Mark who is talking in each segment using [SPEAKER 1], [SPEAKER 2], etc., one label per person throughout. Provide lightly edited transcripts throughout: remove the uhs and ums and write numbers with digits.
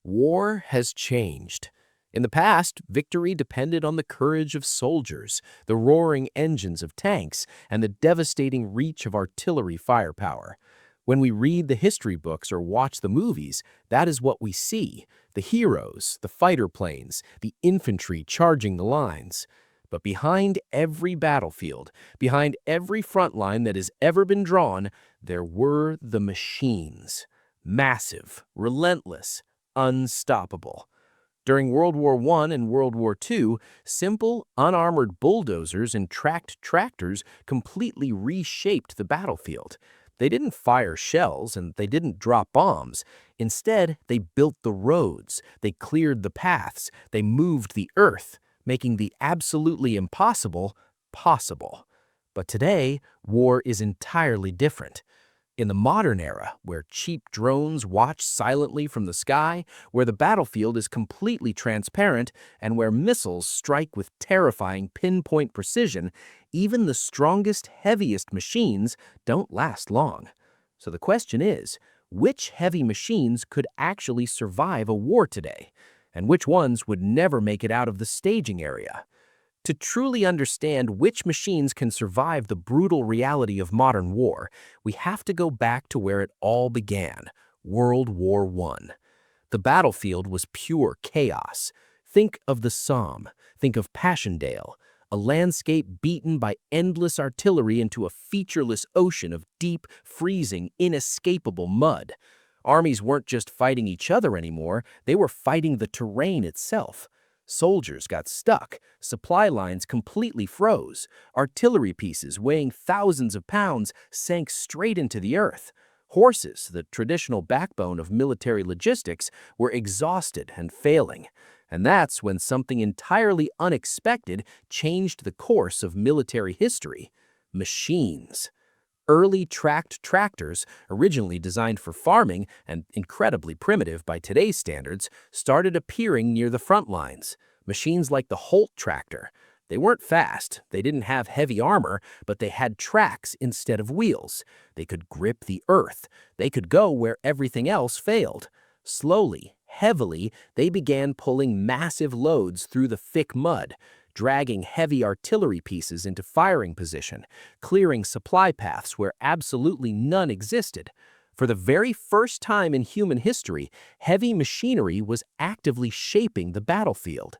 [SPEAKER 1] War has changed. In the past, victory depended on the courage of soldiers, the roaring engines of tanks, and the devastating reach of artillery firepower. When we read the history books or watch the movies, that is what we see: the heroes, the fighter planes, the infantry charging the lines. But behind every battlefield, behind every front line that has ever been drawn, there were the machines. Massive, relentless, unstoppable. During World War I and World War II, simple, unarmored bulldozers and tracked tractors completely reshaped the battlefield. They didn't fire shells and they didn't drop bombs. Instead, they built the roads, they cleared the paths, they moved the earth, making the absolutely impossible possible. But today, war is entirely different. In the modern era, where cheap drones watch silently from the sky, where the battlefield is completely transparent, and where missiles strike with terrifying pinpoint precision, even the strongest, heaviest machines don't last long. So the question is, which heavy machines could actually survive a war today? And which ones would never make it out of the staging area? To truly understand which machines can survive the brutal reality of modern war, we have to go back to where it all began: World War I. The battlefield was pure chaos. Think of the Somme, think of Passchendaele, a landscape beaten by endless artillery into a featureless ocean of deep, freezing, inescapable mud. Armies weren't just fighting each other anymore, they were fighting the terrain itself. Soldiers got stuck, supply lines completely froze, artillery pieces weighing thousands of pounds sank straight into the earth. Horses, the traditional backbone of military logistics, were exhausted and failing. And that's when something entirely unexpected changed the course of military history: machines. Early tracked tractors, originally designed for farming and incredibly primitive by today's standards, started appearing near the front lines. Machines like the Holt tractor. They weren't fast, they didn't have heavy armor, but they had tracks instead of wheels. They could grip the earth. They could go where everything else failed. Slowly, heavily, they began pulling massive loads through the thick mud, dragging heavy artillery pieces into firing position, clearing supply paths where absolutely none existed. For the very first time in human history, heavy machinery was actively shaping the battlefield.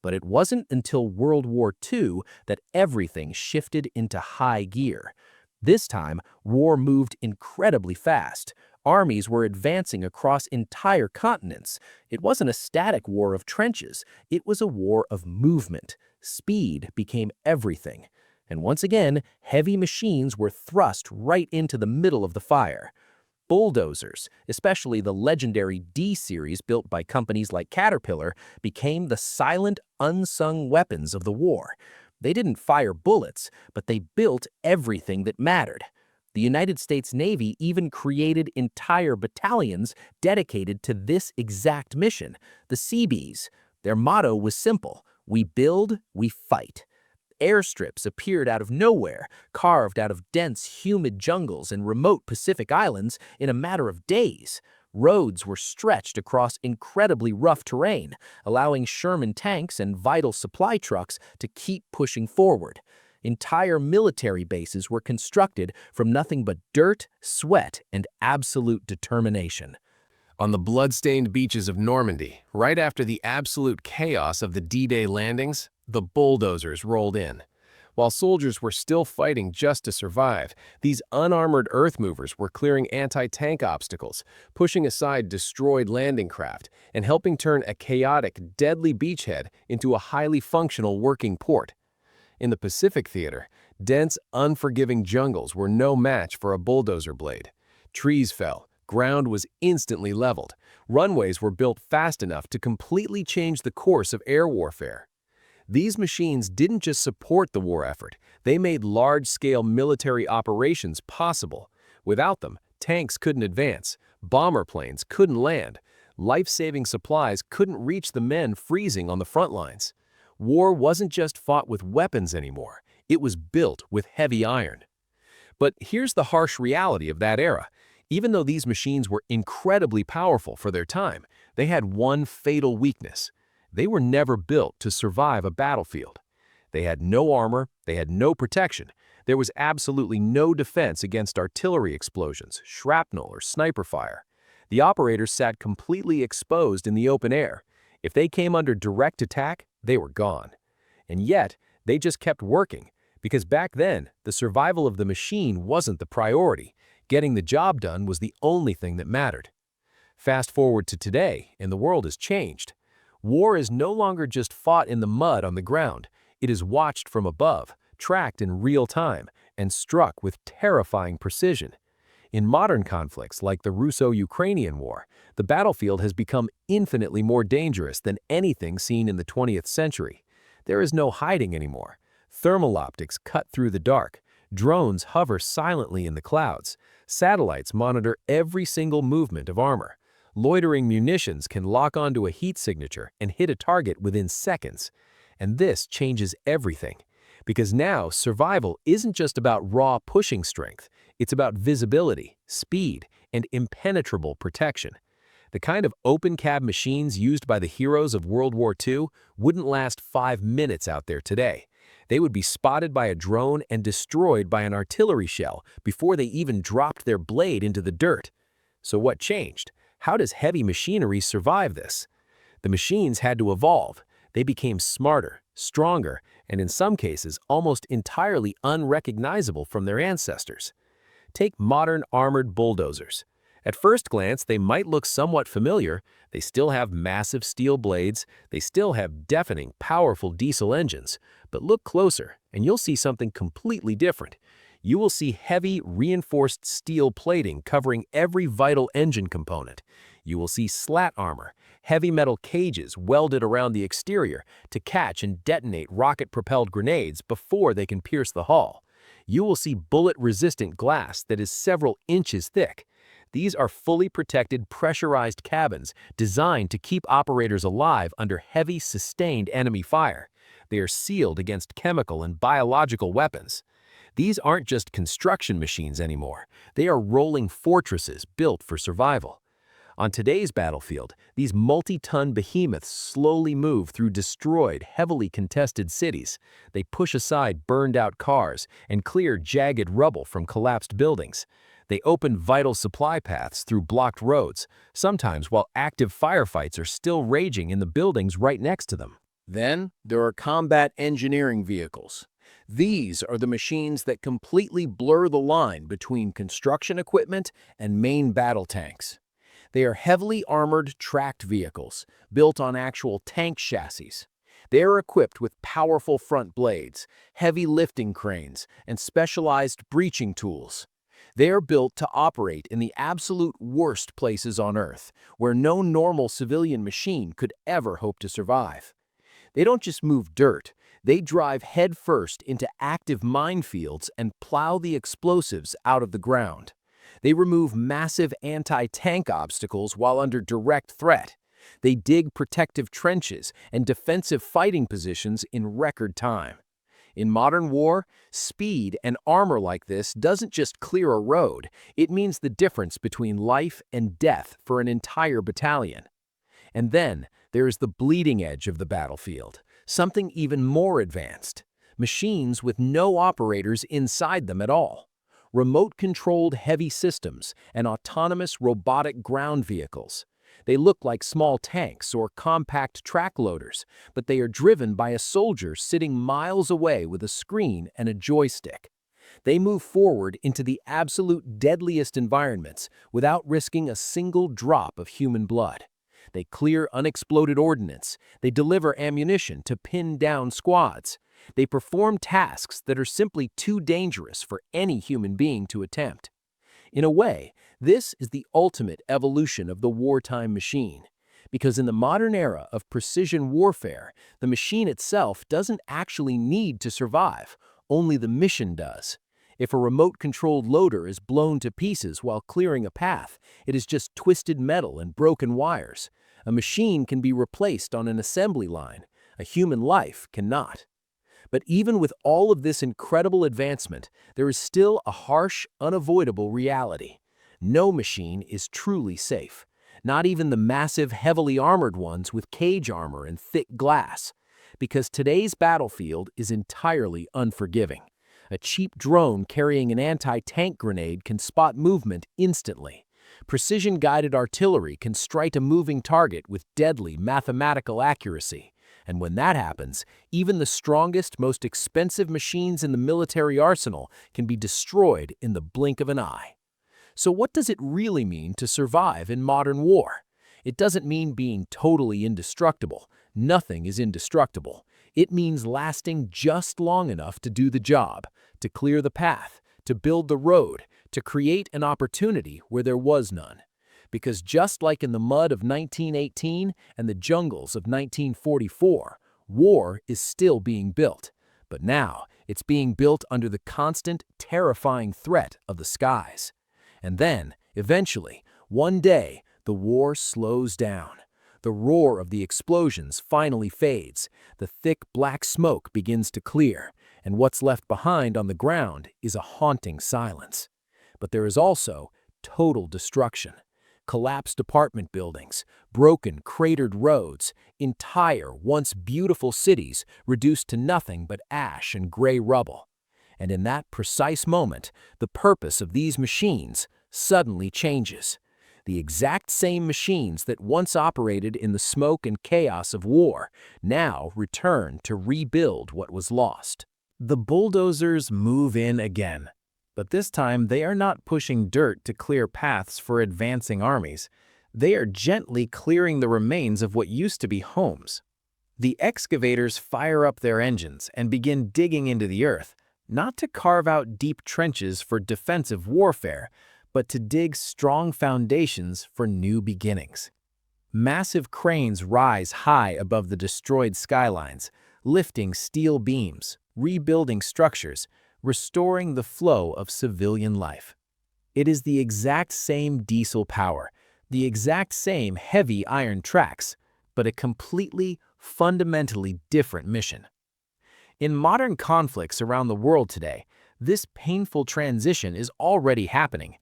[SPEAKER 1] But it wasn't until World War II that everything shifted into high gear. This time, war moved incredibly fast. Armies were advancing across entire continents. It wasn't a static war of trenches, it was a war of movement. Speed became everything. And once again, heavy machines were thrust right into the middle of the fire. Bulldozers, especially the legendary D-series built by companies like Caterpillar, became the silent, unsung weapons of the war. They didn't fire bullets, but they built everything that mattered. The United States Navy even created entire battalions dedicated to this exact mission, the Seabees. Their motto was simple: we build, we fight. Airstrips appeared out of nowhere, carved out of dense, humid jungles and remote Pacific islands in a matter of days. Roads were stretched across incredibly rough terrain, allowing Sherman tanks and vital supply trucks to keep pushing forward. Entire military bases were constructed from nothing but dirt, sweat, and absolute determination.
[SPEAKER 2] On the blood-stained beaches of Normandy, right after the absolute chaos of the D-Day landings, the bulldozers rolled in. While soldiers were still fighting just to survive, these unarmored earth movers were clearing anti-tank obstacles, pushing aside destroyed landing craft, and helping turn a chaotic, deadly beachhead into a highly functional working port. In the Pacific theater, dense, unforgiving jungles were no match for a bulldozer blade. Trees fell. Ground was instantly leveled. Runways were built fast enough to completely change the course of air warfare. These machines didn't just support the war effort, they made large-scale military operations possible. Without them, tanks couldn't advance, bomber planes couldn't land, life-saving supplies couldn't reach the men freezing on the front lines. War wasn't just fought with weapons anymore, it was built with heavy iron. But here's the harsh reality of that era. Even though these machines were incredibly powerful for their time,
[SPEAKER 1] they had one fatal weakness. They were never built to survive a battlefield. They had no armor, they had no protection. There was absolutely no defense against artillery explosions, shrapnel, or sniper fire. The operators sat completely exposed in the open air. If they came under direct attack, they were gone. And yet, they just kept working, because back then, the survival of the machine wasn't the priority. Getting the job done was the only thing that mattered. Fast forward to today, and the world has changed. War is no longer just fought in the mud on the ground. It is watched from above, tracked in real time, and struck with terrifying precision. In modern conflicts like the Russo-Ukrainian War, the battlefield has become infinitely more dangerous than anything seen in the 20th century. There is no hiding anymore. Thermal optics cut through the dark. Drones hover silently in the clouds. Satellites monitor every single movement of armor. Loitering munitions can lock onto a heat signature and hit a target within seconds. And this changes everything. Because now, survival isn't just about raw pushing strength. It's about visibility, speed, and impenetrable protection. The kind of open-cab machines used by the heroes of World War II wouldn't last 5 minutes out there today. They would be spotted by a drone and destroyed by an artillery shell before they even dropped their blade into the dirt. So what changed? How does heavy machinery survive this? The machines had to evolve. They became smarter, stronger, and in some cases almost entirely unrecognizable from their ancestors. Take modern armored bulldozers. At first glance, they might look somewhat familiar. They still have massive steel blades. They still have deafening, powerful diesel engines. But look closer, and you'll see something completely different. You will see heavy, reinforced steel plating covering every vital engine component. You will see slat armor, heavy metal cages welded around the exterior to catch and detonate rocket-propelled grenades before they can pierce the hull. You will see bullet-resistant glass that is several inches thick. These are fully protected, pressurized cabins designed to keep operators alive under heavy, sustained enemy fire. They are sealed against chemical and biological weapons. These aren't just construction machines anymore. They are rolling fortresses built for survival. On today's battlefield, these multi-ton behemoths slowly move through destroyed, heavily contested cities. They push aside burned-out cars and clear jagged rubble from collapsed buildings. They open vital supply paths through blocked roads, sometimes while active firefights are still raging in the buildings right next to them. Then, there are combat engineering vehicles. These are the machines that completely blur the line between construction equipment and main battle tanks. They are heavily armored tracked vehicles, built on actual tank chassis. They are equipped with powerful front blades, heavy lifting cranes, and specialized breaching tools. They are built to operate in the absolute worst places on Earth, where no normal civilian machine could ever hope to survive. They don't just move dirt, they drive headfirst into active minefields and plow the explosives out of the ground. They remove massive anti-tank obstacles while under direct threat. They dig protective trenches and defensive fighting positions in record time. In modern war, speed and armor like this doesn't just clear a road, it means the difference between life and death for an entire battalion. And then, there is the bleeding edge of the battlefield, something even more advanced. Machines with no operators inside them at all. Remote-controlled heavy systems and autonomous robotic ground vehicles. They look like small tanks or compact track loaders, but they are driven by a soldier sitting miles away with a screen and a joystick. They move forward into the absolute deadliest environments without risking a single drop of human blood. They clear unexploded ordnance. They deliver ammunition to pin down squads. They perform tasks that are simply too dangerous for any human being to attempt. In a way, this is the ultimate evolution of the wartime machine. Because in the modern era of precision warfare, the machine itself doesn't actually need to survive, only the mission does. If a remote-controlled loader is blown to pieces while clearing a path, it is just twisted metal and broken wires. A machine can be replaced on an assembly line. A human life cannot. But even with all of this incredible advancement, there is still a harsh, unavoidable reality. No machine is truly safe. not even the massive, heavily armored ones with cage armor and thick glass. Because today's battlefield is entirely unforgiving. A cheap drone carrying an anti-tank grenade can spot movement instantly. Precision-guided artillery can strike a moving target with deadly mathematical accuracy. And when that happens, even the strongest, most expensive machines in the military arsenal can be destroyed in the blink of an eye. So what does it really mean to survive in modern war? It doesn't mean being totally indestructible. Nothing is indestructible. It means lasting just long enough to do the job, to clear the path, to build the road, to create an opportunity where there was none. Because just like in the mud of 1918 and the jungles of 1944, war is still being built. But now, it's being built under the constant, terrifying threat of the skies. And then, eventually, one day, the war slows down. The roar of the explosions finally fades, the thick black smoke begins to clear, and what's left behind on the ground is a haunting silence. But there is also total destruction. Collapsed apartment buildings, broken, cratered roads, entire, once beautiful cities reduced to nothing but ash and gray rubble. And in that precise moment, the purpose of these machines suddenly changes. The exact same machines that once operated in the smoke and chaos of war now return to rebuild what was lost. The bulldozers move in again. But this time, they are not pushing dirt to clear paths for advancing armies. They are gently clearing the remains of what used to be homes. The excavators fire up their engines and begin digging into the earth, not to carve out deep trenches for defensive warfare, but to dig strong foundations for new beginnings. Massive cranes rise high above the destroyed skylines, lifting steel beams, rebuilding structures, restoring the flow of civilian life. It is the exact same diesel power, the exact same heavy iron tracks, but a completely, fundamentally different mission. In modern conflicts around the world today, this painful transition is already happening.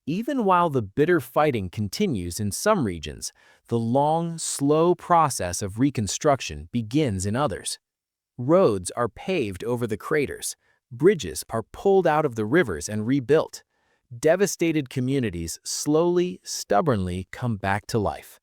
[SPEAKER 1] Even while the bitter fighting continues in some regions, the long, slow process of reconstruction begins in others. Roads are paved over the craters. Bridges are pulled out of the rivers and rebuilt. Devastated communities slowly, stubbornly come back to life.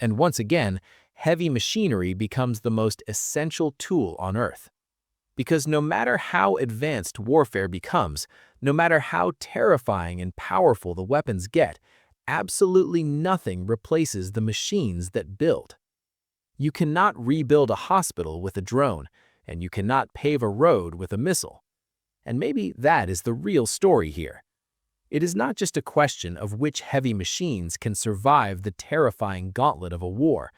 [SPEAKER 1] And once again, heavy machinery becomes the most essential tool on Earth. Because no matter how advanced warfare becomes, no matter how terrifying and powerful the weapons get, absolutely nothing replaces the machines that build. You cannot rebuild a hospital with a drone, and you cannot pave a road with a missile. And maybe that is the real story here. It is not just a question of which heavy machines can survive the terrifying gauntlet of a war.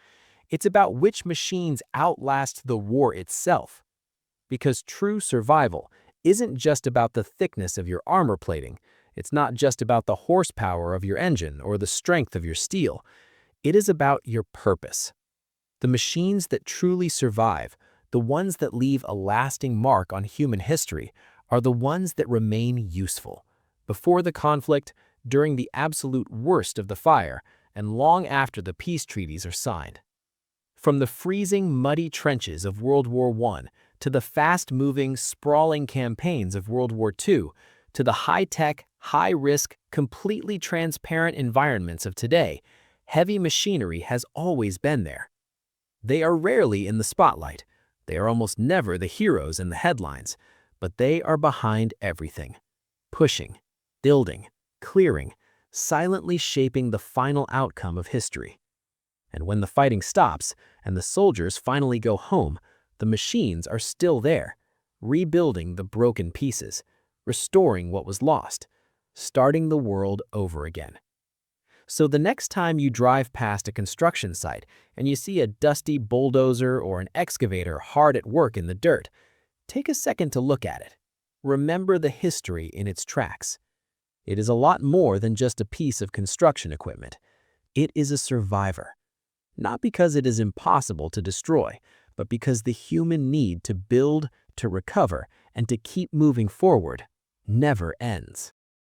[SPEAKER 1] It's about which machines outlast the war itself. Because true survival isn't just about the thickness of your armor plating. It's not just about the horsepower of your engine or the strength of your steel. It is about your purpose. The machines that truly survive, the ones that leave a lasting mark on human history, are the ones that remain useful, before the conflict, during the absolute worst of the fire, and long after the peace treaties are signed. From the freezing, muddy trenches of World War I to the fast-moving, sprawling campaigns of World War II, to the high-tech, high-risk, completely transparent environments of today, heavy machinery has always been there. They are rarely in the spotlight. They are almost never the heroes in the headlines. But they are behind everything, pushing, building, clearing, silently shaping the final outcome of history. And when the fighting stops and the soldiers finally go home, the machines are still there, rebuilding the broken pieces, restoring what was lost, starting the world over again. So the next time you drive past a construction site and you see a dusty bulldozer or an excavator hard at work in the dirt, take a second to look at it. Remember the history in its tracks. It is a lot more than just a piece of construction equipment. It is a survivor. Not because it is impossible to destroy, but because the human need to build, to recover, and to keep moving forward never ends.